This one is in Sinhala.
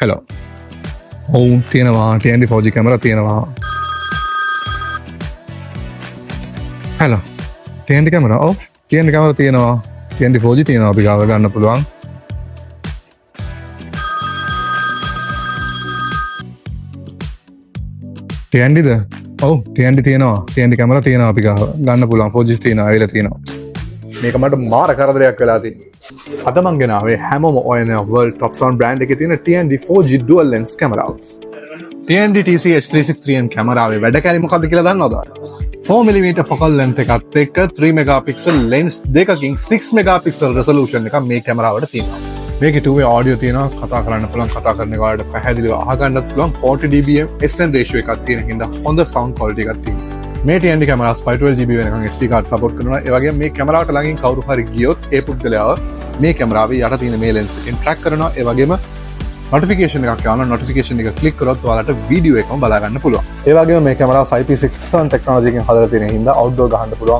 hello. තියෙනවා TND 4G කැමරා තියෙනවා. hello. TND camera. TND camera තියෙනවා. TND 4G තියෙනවා අපි ගාව ගන්න පුළුවන්. TND ද? TND තියෙනවා. TND කැමරා තියෙනවා අපි ගාව ගන්න පුළුවන්. 4G තියෙනවා. ඇවිල්ලා තියෙනවා. මේක මට මාර කරදරයක් වෙලා තියෙනවා. අද මං ගෙනාවේ හැමෝම ඔයන world top sound brand එකේ තියෙන TND 4G dual lens කැමරාව. TND TC-S363N කැමරාවේ වැඩ කැලි මොකද්ද කියලා දන්නවද? 4mm focal length එකත් එක්ක 3 megapixel lens දෙකකින් 6 megapixel resolution එකක් මේ කැමරාවට තියෙනවා. මේකේ 2-way audio තියෙනවා, කතා කරන්න පුළුවන්, කතා කරන එක වලට පැහැදිලිව අහගන්නත් පුළුවන්. 40 dBm SN ratio එකක් තියෙන හින්දා හොඳ sound quality එකක් තියෙනවා. මේ TND කැමරාස් 512GB වෙනකන් SD card support කරනවා. ඒ වගේම මේ කැමරාවට ළඟින් කවුරු හරි ගියොත් ඒ පුද්ගලයාව මේ කැමරාවේ යට තියෙන මේ lens එකෙන් track කරනවා. ඒ වගේම notification එකක් යනවා. notification එක click කරොත් ඔයාලට වීඩියෝ එකම බලා ගන්න පුළුවන්. ඒ වගේම මේ කැමරාව IP67 technology එකෙන් හදලා තියෙන හින්දා outdoor ගහන්න පුළුවන්,